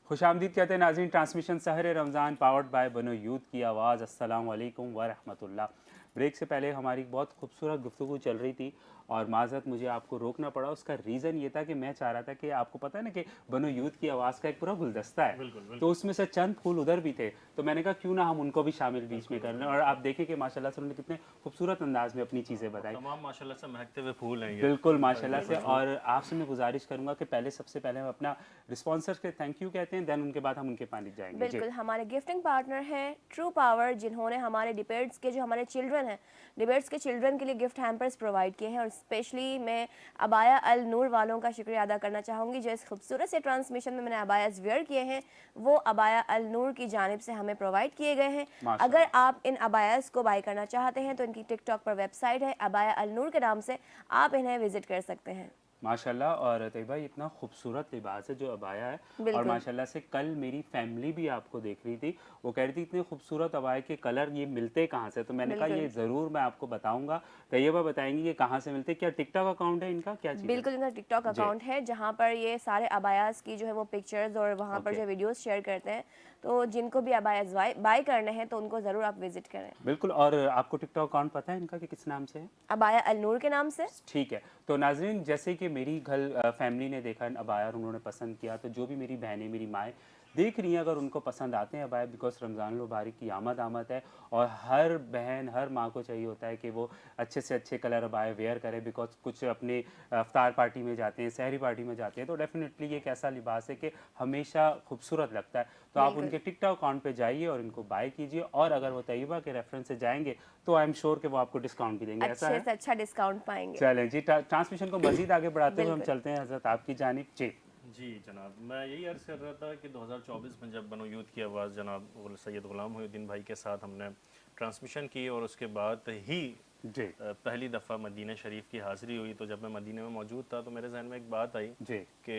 खुशामदीद कहते हैं नाज़रीन। ट्रांसमिशन सहर रमज़ान पावर्ड बाय बनो यूथ की आवाज़। अस्सलाम वालेकुम व रहमतुल्लाह। ब्रेक से पहले हमारी एक बहुत खूबसूरत गुफ्तगू चल रही थी और माज़रत मुझे आपको रोकना पड़ा। उसका रीज़न ये था कि मैं चाह रहा था कि आपको पता है ना कि बनो यूथ की आवाज़ का एक पूरा गुलदस्ता है, तो उसमें से चंद फूल उधर भी थे, तो मैंने कहा क्यों ना हम उनको भी शामिल बीच में कर लें। और आप देखें कि माशाल्लाह से उन्होंने कितने खूबसूरत अंदाज में अपनी चीज़ें बताई। तमाम माशाल्लाह से महकते हुए फूल हैं ये। बिल्कुल माशाल्लाह से। और आपसे मैं गुजारिश करूंगा कि सबसे पहले हम अपना रिस्पॉन्सर्स के थैंक यू कहते हैं, देन उनके बाद हम उनके पानी जाएंगे। बिल्कुल, हमारे गिफ्टिंग पार्टनर हैं ट्रू पावर, जिन्होंने हमारे डिबेट्स के जो हमारे चिल्ड्रन हैं, डिबेट्स के चिल्ड्रन के लिए गिफ्ट हैम्पर्स प्रोवाइड किए हैं। और स्पेशली मैं अबाया अल नूर वालों का शुक्रिया अदा करना चाहूँगी जो इस खूबसूरत से ट्रांसमिशन में मैंने अबायाज वेयर किए हैं, वो अबाया अल नूर की जानिब से हमें प्रोवाइड किए गए हैं। अगर आप इन अबायाज को बाय करना चाहते हैं तो इनकी टिकटॉक पर वेबसाइट है अबाया अल नूर के नाम से, आप इन्हें विजिट कर सकते हैं। माशाल्लाह। और तैयबा ये इतना खूबसूरत लिबास है जो अबाया है, और माशाल्लाह से कल मेरी फैमिली भी आपको देख रही थी, वो कह रही थी इतने खूबसूरत अबाया के कलर ये मिलते कहाँ से, तो मैंने कहा ये ज़रूर मैं आपको बताऊंगा। तैयबा बताएंगी ये कहाँ से मिलते, क्या टिकटॉक अकाउंट है इनका, क्या चीज़? बिल्कुल, इनका टिकटॉक अकाउंट है जहाँ पर ये सारे अबायास की जो है वो पिक्चर्स और वहाँ पर जो वीडियोस शेयर करते हैं, तो जिनको भी अबायास बाय करने हैं तो उनको ज़रूर आप विजिट करें। बिल्कुल। और आपको टिकटॉक अकाउंट पता है इनका कि किस नाम से है? अबाया अल नूर के नाम से। ठीक है। तो नाजरीन, जैसे कि मेरी घर फैमिली ने देखा अबाया और उन्होंने पसंद किया, तो जो भी मेरी बहनें मेरी माएँ देख रही हैं, अगर उनको पसंद आते हैं अबाया, बिकॉज रमज़ान मुबारक की आमद है और हर बहन हर माँ को चाहिए होता है कि वो अच्छे से अच्छे कलर अबाया वेयर करे, बिकॉज कुछ अपने अफ्तार पार्टी में जाते हैं, सहरी पार्टी में जाते हैं, तो डेफिनेटली ये एक ऐसा लिबास है कि हमेशा खूबसूरत लगता है। तो आप उनके टिकटॉक अकाउंट पे जाइए और इनको बाय कीजिए, और अगर वो तैयबा के रेफरेंस से जाएंगे तो आई एम श्योर कि वो आपको डिस्काउंट भी देंगे। ऐसा है? अच्छे से अच्छा डिस्काउंट पाएंगे। चलें जी, ट्रांसमिशन को मजीद आगे बढ़ाते हुए हम चलते हैं हजरत आपकी जानिब। जी जनाब, मैं यही अर्ज़ कर रहा था कि 2024 में जब बनो यूथ की आवाज़ जनाब सैयद ग़ुलाम मोहिउद्दीन भाई के साथ हमने ट्रांसमिशन की, और उसके बाद ही पहली दफ़ा मदीना शरीफ की हाज़िरी हुई, तो जब मैं मदीने में मौजूद था तो मेरे जहन में एक बात आई कि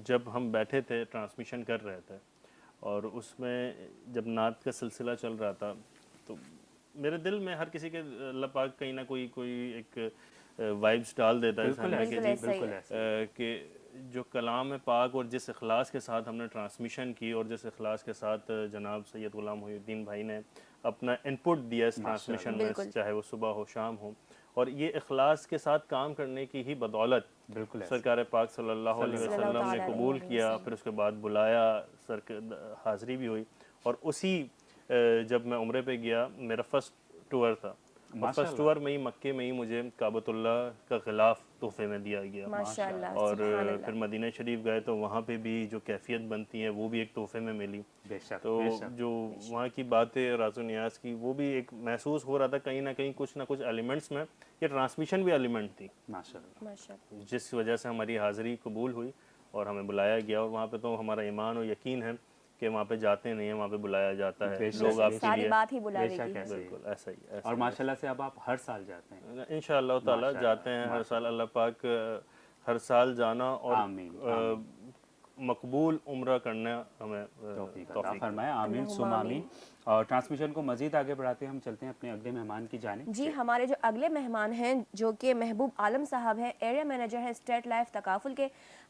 जब हम बैठे थे ट्रांसमिशन कर रहे थे और उसमें जब नात का सिलसिला चल रहा था, तो मेरे दिल में हर किसी के अल्लाह पाक कहीं ना कोई एक वाइब्स डाल देता है कि जो कलाम पाक और जिस इखलास के साथ हमने ट्रांसमिशन की और जिस इखलास के साथ जनाब सैयद ग़ुलाम मोहिउद्दीन भाई ने अपना इनपुट दिया इस ट्रांसमिशन में, चाहे वो सुबह हो शाम हो, और ये इखलास के साथ काम करने की ही बदौलत सरकार पाक सल्लल्लाहु अलैहि वसल्लम ने कबूल किया, फिर उसके बाद बुलाया, हाज़िरी भी हुई। और उसी जब मैं उम्रे पे गया, मेरा फर्स्ट टूर था, फर्स्ट टूर में ही मक्के में ही मुझे काबतुल्लाह का ग़िलाफ़ तोहफे में दिया गया, माशाअल्लाह। और फिर मदीना शरीफ गए तो वहाँ पे भी जो कैफियत बनती है वो भी एक तोहफे में मिली। तो जो वहाँ की बातें राज़ो नियाज़ की, वो भी एक महसूस हो रहा था कहीं ना कहीं कुछ ना कुछ एलिमेंट्स में, ये ट्रांसमिशन भी एलिमेंट थी माशाअल्लाह, जिस वजह से हमारी हाज़िरी कबूल हुई और हमें बुलाया गया। और वहाँ पे तो हमारा ईमान और यकीन है कि वहाँ पे जाते नहीं हैं, वहाँ पे बुलाया जाता है, लोग आपके लिए बात ही बुला देगी। बिल्कुल ऐसा ही। और माशाल्लाह से अब आप हर साल जाते हैं? इंशाअल्लाह ताला जाते हैं हर साल। अल्लाह पाक हर साल जाना और मकबूल उम्रा करना हमें तौफीक फरमाए। आमीन सुम आमीन। और ट्रांसमिशन को मजीद आगे बढ़ाते हैं हम चलते हैं अपने अगले मेहमान की जानिब। जी, हमारे जो अगले मेहमान हैं जो कि महबूब आलम साहब हैं, एरिया मैनेजर हैं स्टेट लाइफ तकाफुल के।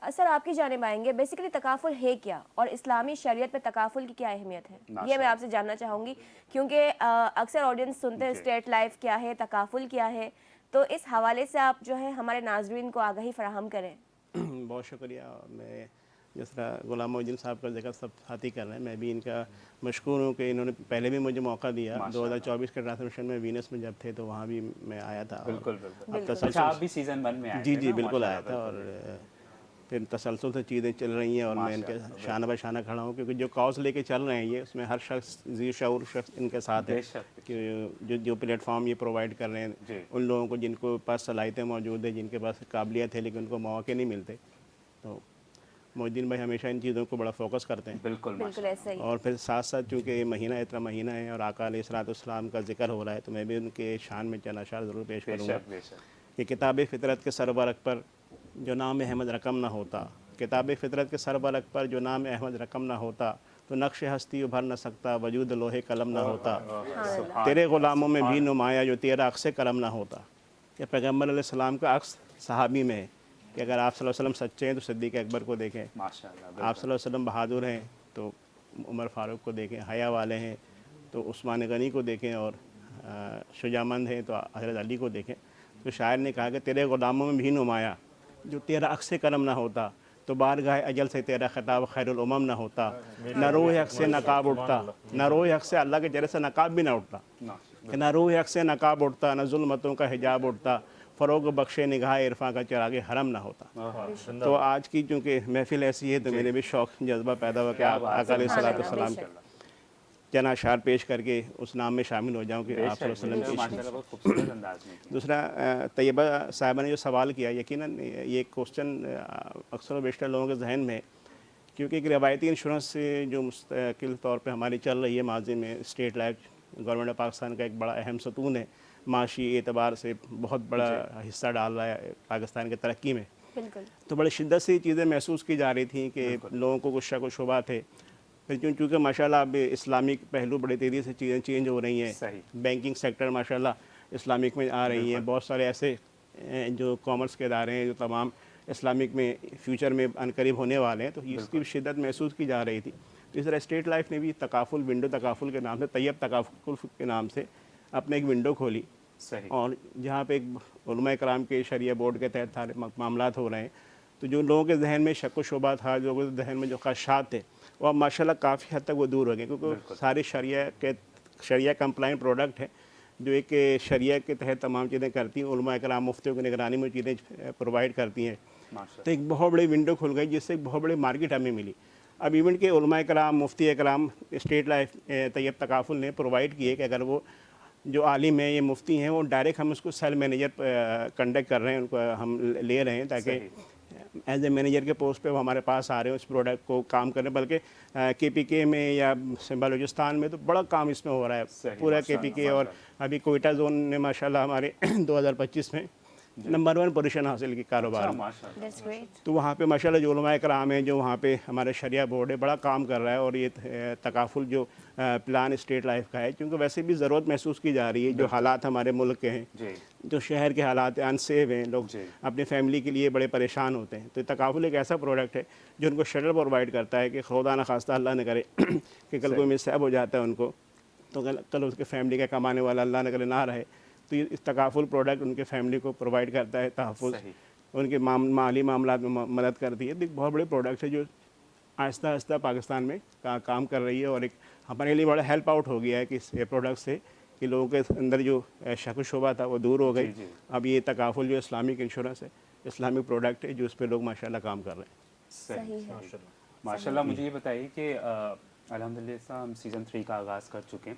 सर आपकी जानिब आएंगे, बेसिकली तकाफुल है क्या और इस्लामी शरीयत में तकाफुल की क्या अहमियत है, ये मैं आपसे जानना चाहूँगी, क्योंकि अक्सर ऑडियंस सुनते हैं स्टेट लाइफ क्या है, तकाफुल क्या है, तो इस हवाले से आप जो है हमारे नाजरीन को आगाही फराहम करें। बहुत शुक्रिया। मैं जिस तरह ग़ुलाम मोहिउद्दीन साहब का जिक्र सब साथी कर रहे हैं, मैं भी इनका मशकूर हूँ कि इन्होंने पहले भी मुझे मौका दिया। 2024 के ट्रांसमिशन में वीनस में जब थे तो वहाँ भी मैं आया था। बिल्कुल। अच्छा, आप भी सीज़न 1 में आए थे? जी बिल्कुल आया था। और फिर तसलसल से चीज़ें चल रही हैं और मैं इनके शाना बशाना खड़ा हूँ, क्योंकि जो कॉज लेके चल रहे हैं ये, उसमें हर शख्स जी शऊर शख्स इनके साथ है कि जो प्लेटफॉर्म ये प्रोवाइड कर रहे हैं उन लोगों को जिनको पास सलाहियतें मौजूद है, जिनके पास काबिलियत है लेकिन उनको मौके नहीं मिलते, तो मोहिउद्दीन भाई हमेशा इन चीज़ों को बड़ा फोकस करते हैं। बिल्कुल ऐसा ही। और फिर साथ साथ चूँकि ये महीना इतना महीना है और आका अलैहिस्सलाम का जिक्र हो रहा है, तो मैं भी उनके शान में चंद अशार ज़रूर पेश करूँगा कि किताब फ़ितरत के सरबरक पर जो नाम अहमद रकम ना होता, किताब फ़ितरत के सरबरक पर जो नाम अहमद रकम ना होता, तो नक्श हस्ती उभर न सकता, वजूद लोहे कलम ना होता, तेरे ग़ुलामों में भी नुमाया जो तेरा अक्स करम ना होता। कि पैगम्बर अलैहिस्सलाम का अक्स सहाबी में है, कि अगर आप सल्लल्लाहु अलैहि वसल्लम सच्चे हैं तो सिद्दीक़ अकबर को देखें, माशाल्लाह, आप सल्लल्लाहु अलैहि वसल्लम बहादुर हैं तो उमर फ़ारूक को देखें, हया वाले हैं तो उस्मान गनी को देखें, और शुजामंद हैं तो हज़रत अली को देखें। तो शायर ने कहा कि तेरे ग़ुलामों में भी नुमाया जो तेरा अक्स करम ना होता, तो बारगाह अजल से तेरा खिताब खैरुल उमम ना होता, न रोह हक़ से नकाब उठता, न रोह हक़ से अल्लाह के चेहरे से नकाब भी ना उठता, कि न रोह हक़ से नकाब उठता, न ज़ुल्मतों का हिजाब उठता, फ़रोग़ बख्शे निगाह इरफ़ां का चिराग़ हरम ना होता। तो आज की चूँकि महफ़िल ऐसी है तो मेरे भी शौक़ जज्बा पैदा हुआ कि आप आका अलैहिस्सलाम के चंद अशआर पेश करके उस नाम में शामिल हो जाऊँ कि आप सल्लल्लाहु अलैहि वसल्लम की माशाल्लाह बहुत खूबसूरत अंदाज में किया। दूसरा, तैयबा साहिबा ने जो सवाल किया, यकीनन ये क्वेश्चन अक्सर व बेशतर लोगों के जहन में, क्योंकि एक रवायती इंश्योरेंस से जो मुस्तकिल तौर पे हमारी चल रही है माजी में, state life government of Pakistan का एक बड़ा अहम सतून है, माशी एतबार से बहुत बड़ा हिस्सा डाल रहा है पाकिस्तान की तरक्की में। बिल्कुल। तो बड़ी शिद्दत से चीज़ें महसूस की जा रही थी कि लोगों को कुछ शक व शुबा थे। फिर चूँकि माशाल्लाह अब इस्लामिक पहलू बड़ी तेज़ी से चीज़ें चेंज हो रही हैं, बैंकिंग सेक्टर माशाल्लाह इस्लामिक में आ रही हैं, बहुत सारे ऐसे जो कॉमर्स के इदारे हैं जो तमाम इस्लामिक में फ्यूचर में अनकरीब होने वाले हैं, तो इसकी शिद्दत महसूस की जा रही थी। तो इस तरह स्टेट लाइफ ने भी तकाफुल, विंडो तकाफुल के नाम से, तैयब तकाफुल के नाम से अपने एक विंडो खोली, और जहाँ पे एक उलमा कराम के शरिया बोर्ड के तहत सारे मामलात हो रहे हैं, तो जो लोगों के जहन में शक व शुबा था, लोगों के जहन में जो खदशात थे, वो अब माशाल्लाह काफ़ी हद तक वो दूर हो गए, क्योंकि सारे शरिया कंप्लाइंट प्रोडक्ट है जो एक शरिया के तहत तमाम चीज़ें करती हैं, उलमा कराम मुफ्तियों की निगरानी में चीज़ें प्रोवाइड करती हैं। तो एक बहुत बड़ी विंडो खुल गई, जिससे एक बहुत बड़ी मार्केट हमें मिली। अब इवन के उलमा कराम, मुफ्ती कराम स्टेट लाइफ तैयब तकाफुल ने प्रोवाइड किए कि अगर वो जो आलिम हैं, ये मुफ्ती हैं, वो डायरेक्ट हम उसको सेल मैनेजर कंडक्ट कर रहे हैं, उनको हम ले रहे हैं, ताकि एज ए मैनेजर के पोस्ट पे वो हमारे पास आ रहे हैं उस प्रोडक्ट को काम करने। बल्कि KPK में या बलूचिस्तान में तो बड़ा काम इसमें हो रहा है, पूरा KPK, और अभी कोयटा जोन ने माशाल्लाह हमारे 2025 में नंबर 1 पोजीशन हासिल की कारोबार में। तो वहाँ पे माशाल्लाह जो उलमा कराम है, जो वहाँ पे हमारे शरिया बोर्ड है, बड़ा काम कर रहा है। और ये तकाफुल जो प्लान स्टेट लाइफ का है, क्योंकि वैसे भी ज़रूरत महसूस की जा रही है, जो हालात हमारे मुल्क के हैं, जो शहर के हालात अनसेफ हैं, लोग अपनी फैमिली के लिए बड़े परेशान होते हैं। तो तकाफुल एक ऐसा प्रोडक्ट है जो उनको शेल्टर प्रोवाइड करता है कि खुदा न खास्ता अल्लाह न करे कि कल कोई मिसहैप हो जाता है उनको, तो कल उसके फैमिली का कमाने वाला अल्लाह न करे ना रहे, तो ये इस तकाफुल प्रोडक्ट उनके फैमिली को प्रोवाइड करता है, तहफ़्फ़ुज़, उनके माली मामलात में मदद करती है। तो एक बहुत बड़ी प्रोडक्ट है जो आहिस्ता आहिस्ता पाकिस्तान में काम कर रही है, और एक हमारे लिए बड़ा हेल्प आउट हो गया है कि इस प्रोडक्ट से कि लोगों के अंदर जो शक व शुबा था वो दूर हो गई। अब ये तकाफुल जो इस्लामिक इंश्योरेंस है, इस्लामिक प्रोडक्ट है, जो उस पर लोग माशाल्लाह काम कर रहे हैं। सही है माशाल्लाह। मुझे ये बताइए कि अल्हम्दुलिल्लाह हम सीज़न 3 का आगाज़ कर चुके हैं,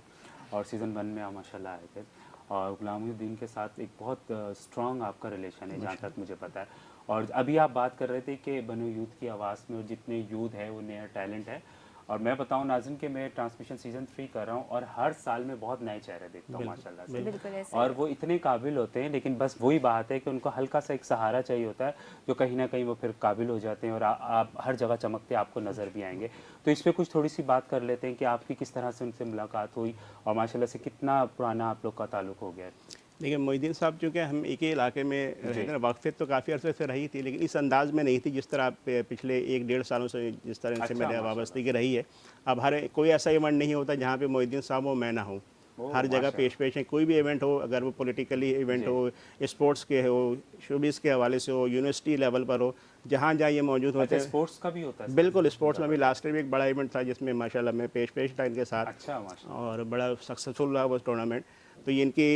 और सीज़न 1 में आप माशाल्लाह आए थे, और गुलामुद्दीन के साथ एक बहुत स्ट्रॉन्ग आपका रिलेशन है जहाँ तक मुझे पता है। और अभी आप बात कर रहे थे कि बनो यूथ की आवाज़ में और जितने यूथ है वो नया टैलेंट है, और मैं बताऊं नाज़िन कि मैं ट्रांसमिशन सीज़न 3 कर रहा हूं और हर साल में बहुत नए चेहरे देखता हूं माशाल्लाह से, और वो इतने काबिल होते हैं, लेकिन बस वही बात है कि उनको हल्का सा एक सहारा चाहिए होता है, जो कहीं ना कहीं वो फिर काबिल हो जाते हैं, और आप हर जगह चमकते आपको नज़र भी आएंगे। तो इस पर कुछ थोड़ी सी बात कर लेते हैं कि आपकी किस तरह से उनसे मुलाकात हुई, और माशाल्लाह से कितना पुराना आप लोग का ताल्लुक़ हो गया है। देखिए मोहिद्दीन साहब, चूँकि हम एक ही इलाके में रहते हैं, वाक़फ़ियत तो काफ़ी अर्से से रही थी, लेकिन इस अंदाज़ में नहीं थी जिस तरह आप पिछले 1-1.5 सालों से जिस तरह इनसे मेरे वाबस्तगी रही है। अब हर कोई ऐसा इवेंट नहीं होता जहाँ पे मोहिद्दीन साहब हो मैं ना हूँ, हर जगह पेश है। कोई भी इवेंट हो, अगर वो पॉलिटिकली इवेंट हो, स्पोर्ट्स के हो, शोबिज़ के हवाले से हो, यूनिवर्सिटी लेवल पर हो, जहाँ जाइए मौजूद होते हैं। स्पोर्ट्स का भी होता है? बिल्कुल, स्पोर्ट्स में भी लास्ट ईयर भी एक बड़ा इवेंट था जिसमें माशाल्लाह मैं पेश था इनके साथ। अच्छा, माशाल्लाह। और बड़ा सक्सेसफुल रहा वो टूर्नामेंट। तो ये इनकी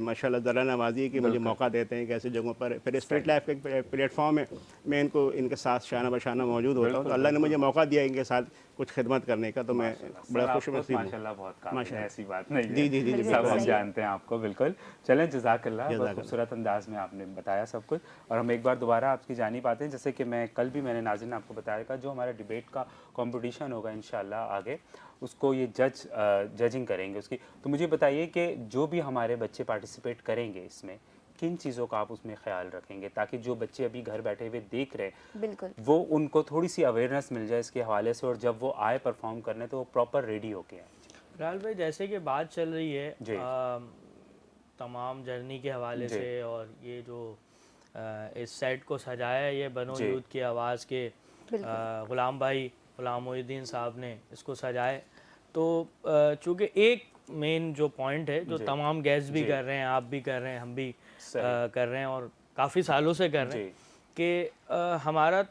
माशाल्लाह ज़रा नवाज़ी है कि मुझे मौका देते हैं कैसे जगहों पर। फिर स्ट्रीट लाइफ का एक प्लेटफॉर्म है, मैं इनके साथ शाना बशाना मौजूद होता हूँ। तो अल्लाह ने मुझे मौका दिया इनके साथ कुछ खिदमत करने का, तो मैं बड़ा खुश नसीब हूँ। माशाल्लाह बहुत काबिल है, ऐसी बात नहीं है। जी जी जी, सब हम जानते हैं आपको। बिल्कुल, चलें, जज़ाकल्लाह, बहुत खूबसूरत अंदाज में आपने बताया सब कुछ। और हम एक बार दोबारा आपकी जानिब आते हैं, जैसे कि कल भी मैंने नाज़रीन आपको बताया था, जो हमारा डिबेट का कॉम्पिटिशन होगा इंशाल्लाह आगे, उसको ये जजिंग करेंगे उसकी। तो मुझे बताइए कि जो भी हमारे बच्चे पार्टिसिपेट करेंगे इसमें, किन चीज़ों का आप उसमें ख्याल रखेंगे, ताकि जो बच्चे अभी घर बैठे हुए देख रहे हैं, बिल्कुल, वो उनको थोड़ी सी अवेयरनेस मिल जाए इसके हवाले से, और जब वो आए परफॉर्म करने तो वो प्रॉपर रेडी होके आए। राहुल भाई, जैसे कि बात चल रही है तमाम जर्नी के हवाले से, और ये जो اس سیٹ کو سجایا ہے، یہ بنو یوتھ کی آواز کے غلام بھائی غلام محی الدین صاحب نے اس کو سجائے. تو چونکہ ایک مین جو پوائنٹ ہے جو تمام گیسٹ بھی کر رہے ہیں، آپ بھی کر رہے ہیں، ہم بھی کر رہے ہیں اور کافی سالوں سے کر رہے ہیں کہ ہمارا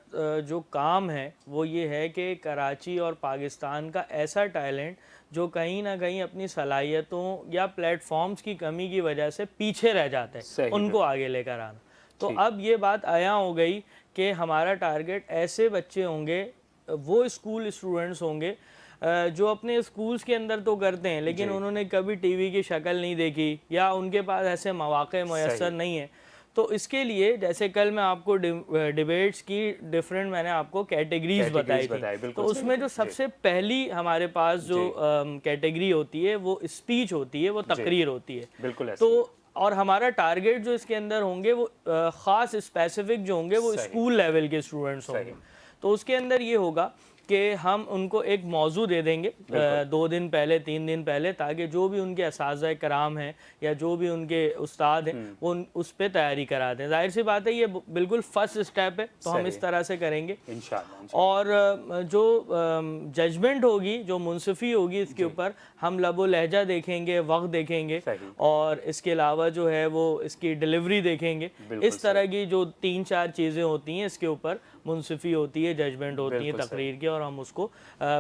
جو کام ہے وہ یہ ہے کہ کراچی اور پاکستان کا ایسا ٹیلنٹ جو کہیں نہ کہیں اپنی صلاحیتوں یا پلیٹ فارمز کی کمی کی وجہ سے پیچھے رہ جاتے ہیں، ان کو آگے لے کر آنا. تو اب یہ بات عیاں ہو گئی کہ ہمارا ٹارگٹ ایسے بچے ہوں گے، وہ اسکول اسٹوڈنٹس ہوں گے جو اپنے اسکولز کے اندر تو کرتے ہیں لیکن انہوں نے کبھی ٹی وی کی شکل نہیں دیکھی یا ان کے پاس ایسے مواقع میسر نہیں ہیں. تو اس کے لیے جیسے کل میں آپ کو ڈیبیٹس کی ڈیفرنٹ میں نے آپ کو کیٹیگریز بتائی تھی، تو اس میں جو سب سے پہلی ہمارے پاس جو کیٹیگری ہوتی ہے وہ اسپیچ ہوتی ہے، وہ تقریر ہوتی ہے. بالکل. تو اور ہمارا ٹارگٹ جو اس کے اندر ہوں گے وہ خاص اسپیسیفک جو ہوں گے وہ اسکول لیول کے اسٹوڈنٹس ہوں گے. تو اس کے اندر یہ ہوگا کہ ہم ان کو ایک موضوع دے دیں گے 2 دن پہلے 3 دن پہلے، تاکہ جو بھی ان کے اساتذہ کرام ہیں یا جو بھی ان کے استاد ہیں وہ اس پہ تیاری کرا دیں. ظاہر سی بات ہے یہ بالکل فرسٹ اسٹیپ ہے، تو ہم اس طرح سے کریں گے. اور جو ججمنٹ ہوگی، جو منصفی ہوگی اس کے اوپر، ہم لب و لہجہ دیکھیں گے، وقت دیکھیں گے اور اس کے علاوہ جو ہے وہ اس کی ڈیلیوری دیکھیں گے. اس طرح کی جو 3-4 چیزیں ہوتی ہیں اس کے اوپر منصفی ہوتی ہے، ججمنٹ ہوتی ہے تقریر کی، اور ہم اس کو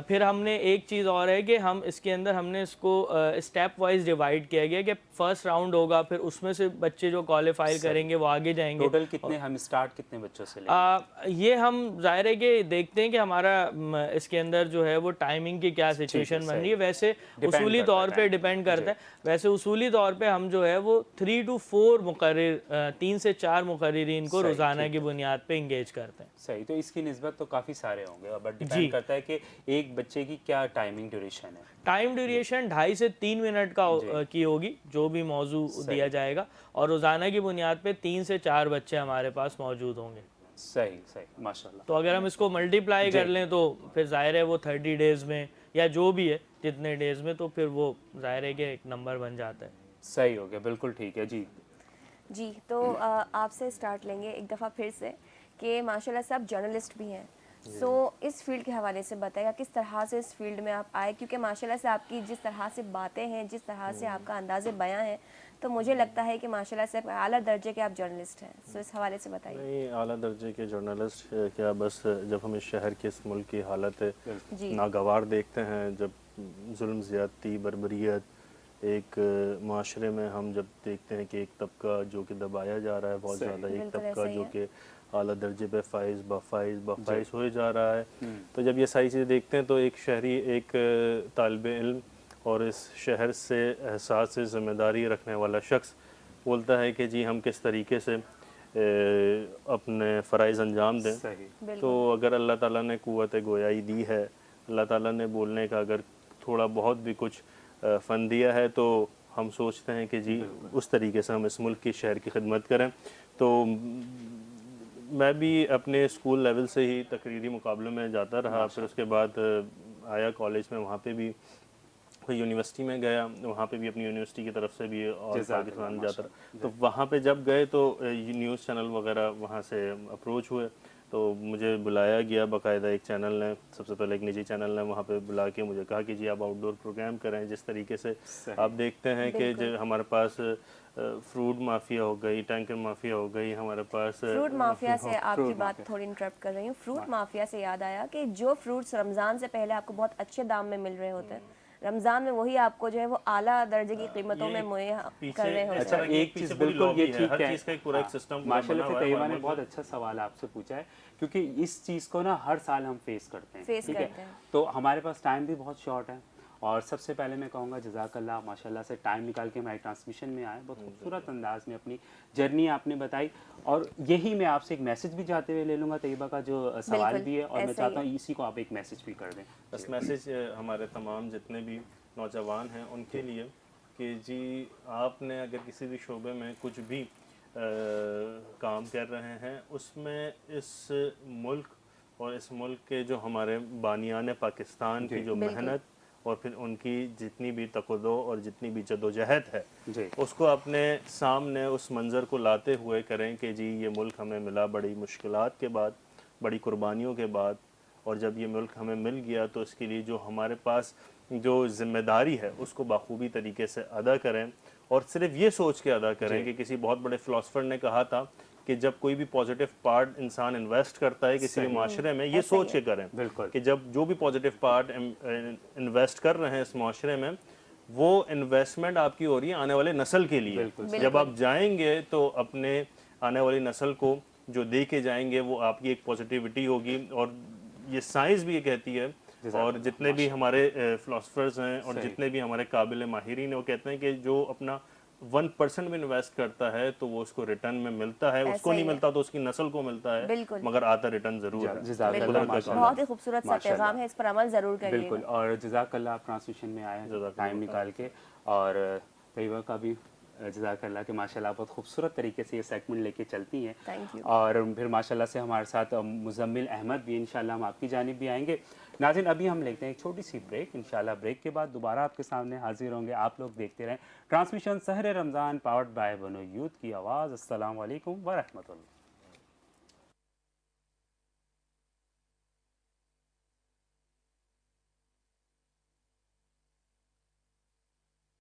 پھر ہم نے ایک چیز اور ہے کہ ہم اس کے اندر ہم نے اس کو اسٹیپ وائز ڈیوائڈ کیا گیا کہ فرسٹ راؤنڈ ہوگا، پھر اس میں سے بچے جو کوالیفائی کریں گے وہ آگے جائیں گے. ٹوٹل کتنے ہم اسٹارٹ کتنے بچوں سے لیں گے؟ یہ ہم ظاہر ہے کہ دیکھتے ہیں کہ ہمارا اس کے اندر جو ہے وہ ٹائمنگ کی کیا سچویشن بن رہی ہے. ویسے اصولی طور پہ ڈیپینڈ کرتا ہے، ویسے اصولی طور پہ ہم جو ہے وہ 3 to 4 مقرر 3 سے 4 مقررین کو روزانہ کی بنیاد پہ انگیج کرتے ہیں. صحیح. تو اس کی نسبت تو کافی سارے ہوں گے، بٹ ڈیپینڈ کرتا ہے کہ ایک بچے کی کیا ٹائمنگ ڈیوریشن ہے. ٹائم ڈیوریشن 2.5 سے 3 منٹ کی ہوگی جو بھی موضوع دیا جائے گا، اور روزانہ کی بنیاد پہ 3 سے 4 بچے ہمارے پاس موجود ہوں گے. صحیح ماشاءاللہ. تو اگر ہم اس کو ملٹیپلائی کر لیں تو پھر ظاہر ہے وہ 30 ڈیز میں یا جو بھی ہے جتنے ڈیز میں، تو پھر وہ ظاہر ہے کہ ایک نمبر بن جاتا ہے. صحیح ہو گیا، بالکل ٹھیک ہے. جی تو آپ سے اسٹارٹ لیں گے ایک دفعہ پھر سے کہ ماشاءاللہ سے آپ جرنلسٹ بھی ہیں. سو اس فیلڈ کے حوالے سے بتائیے گا کس طرح سے اس فیلڈ میں آپ آئے، کیونکہ ماشاءاللہ سے آپ کی جس طرح سے باتیں ہیں، جس طرح سے آپ کا انداز بیاں ہے، تو مجھے لگتا ہے کہ ماشاءاللہ سے اعلیٰ درجے کے آپ جرنلسٹ ہیں. سو اس حوالے سے بتائیے. نہیں، اعلیٰ درجے کے جرنلسٹ کیا، بس جب ہم اس شہر کے اس ملک کی حالت ناگوار دیکھتے ہیں، جب ظلم زیادتی بربریت ایک معاشرے میں ہم جب دیکھتے ہیں کہ ایک طبقہ جو کہ دبایا جا رہا ہے بہت زیادہ، ایک طبقہ جو کہ اعلیٰ درجے پہ فائز بفائز ہوئے جا رہا ہے، تو جب یہ ساری چیزیں دیکھتے ہیں تو ایک شہری، ایک طالب علم اور اس شہر سے احساس سے ذمہ داری رکھنے والا شخص بولتا ہے کہ جی ہم کس طریقے سے اپنے فرائض انجام دیں. تو اگر اللہ تعالیٰ نے قوت گویائی دی ہے، اللہ تعالیٰ نے بولنے کا اگر تھوڑا بہت بھی کچھ فن دیا ہے، تو ہم سوچتے ہیں کہ جی اس طریقے سے ہم اس ملک کی شہر کی خدمت کریں. تو میں بھی اپنے اسکول لیول سے ہی تقریری مقابلوں میں جاتا رہا، پھر اس کے بعد آیا کالج میں، وہاں پہ بھی یونیورسٹی میں گیا، وہاں پہ بھی اپنی یونیورسٹی کی طرف سے بھی اور پاکستان جاتا رہا. تو وہاں پہ جب گئے تو نیوز چینل وغیرہ وہاں سے اپروچ ہوئے، تو مجھے بلایا گیا باقاعدہ. ایک چینل نے سب سے پہلے، ایک نجی چینل نے وہاں پہ بلا کے مجھے کہا کہ جی آپ آؤٹ ڈور پروگرام کریں. جس طریقے سے آپ دیکھتے ہیں کہ جو ہمارے پاس فروٹ مافیا ہو گئی، ٹینکر مافیا ہو گئی، ہمارے پاس فروٹ مافیا سے آپ کی بات تھوڑی انٹرپٹ کر رہی ہوں. فروٹ مافیا سے یاد آیا کہ جو فروٹس رمضان سے پہلے آپ کو بہت اچھے دام میں مل رہے ہوتے ہیں، رمضان میں وہی آپ کو جو ہے وہ اعلیٰ درجے کی قیمتوں میں مہیا کر رہے ہوتے ہیں. اچھا ایک چیز بالکل یہ ٹھیک ہے، ماشاءاللہ سے طیبہ نے بہت اچھا سوال آپ سے پوچھا ہے، کیونکہ اس چیز کو نا ہر سال ہم فیس کرتے ہیں. ٹھیک ہے، تو ہمارے پاس ٹائم بھی بہت شارٹ ہے. اور سب سے پہلے میں کہوں گا جزاک اللہ، ماشاءاللہ سے ٹائم نکال کے ہماری ٹرانسمیشن میں آئے، بہت خوبصورت انداز میں اپنی جرنی آپ نے بتائی. اور یہی میں آپ سے ایک میسج بھی جاتے ہوئے لے لوں گا طیبہ کا جو سوال بھی ہے، اور میں چاہتا ہوں اسی کو آپ ایک میسج بھی کر دیں. بس میسج ہمارے تمام جتنے بھی نوجوان ہیں ان کے لیے کہ جی آپ نے اگر کسی بھی شعبے میں کچھ بھی کام کر رہے ہیں، اس میں اس ملک اور اس ملک کے جو ہمارے بانیان پاکستان کی جو محنت اور پھر ان کی جتنی بھی تقدو اور جتنی بھی جدوجہد ہے جی اس کو اپنے سامنے اس منظر کو لاتے ہوئے کریں کہ جی یہ ملک ہمیں ملا بڑی مشکلات کے بعد، بڑی قربانیوں کے بعد، اور جب یہ ملک ہمیں مل گیا تو اس کے لیے جو ہمارے پاس جو ذمہ داری ہے اس کو بخوبی طریقے سے ادا کریں، اور صرف یہ سوچ کے ادا کریں کہ کسی بہت بڑے فلاسفر نے کہا تھا کہ جب کوئی بھی پازیٹیو پارٹ انسان انویسٹ کرتا ہے کسی بھی معاشرے میں، یہ سوچ کے کریں بالکل کہ جب جو بھی پازیٹیو پارٹ انویسٹ کر رہے ہیں اس معاشرے میں، وہ انویسٹمنٹ آپ کی ہو رہی ہے آنے والے نسل کے لیے. جب آپ جائیں گے تو اپنے آنے والی نسل کو جو دے کے جائیں گے وہ آپ کی ایک پازیٹیوٹی ہوگی. اور یہ سائنس بھی یہ کہتی ہے، اور جتنے بھی ہمارے فلاسفرز ہیں اور جتنے بھی ہمارے قابل ماہرین ہیں وہ کہتے ہیں کہ جو اپنا 1% بھی انویسٹ کرتا ہے تو وہ اس کو ریٹرن میں ملتا ہے، اس کو نہیں ملتا تو اس کی نسل کو ملتا ہے، مگر آتا ریٹرن ضرور ہے. جزاک اللہ، بہت ہی خوبصورت سا پیغام ہے، اس پر عمل ضرور کریے. بالکل. اور جزاک اللہ، آپ ٹرانسمیشن میں آئے ہیں ٹائم نکال کے، اور طیبہ کا بھی جزاک اللہ کہ ماشاء اللہ بہت خوبصورت طریقے سے یہ سیگمنٹ لے کے چلتی ہیں. اور پھر ماشاء اللہ سے ہمارے ساتھ مزمل احمد بھی انشاءاللہ ہم آپ کی جانب بھی آئیں گے. ناظرین ابھی ہم لیتے ہیں ایک چھوٹی سی بریک، انشاءاللہ بریک کے بعد دوبارہ آپ کے سامنے حاضر ہوں گے. آپ لوگ دیکھتے رہیں transmission Sehr Ramzan powered by Bano youth کی آواز. السلام علیکم ورحمۃ اللہ.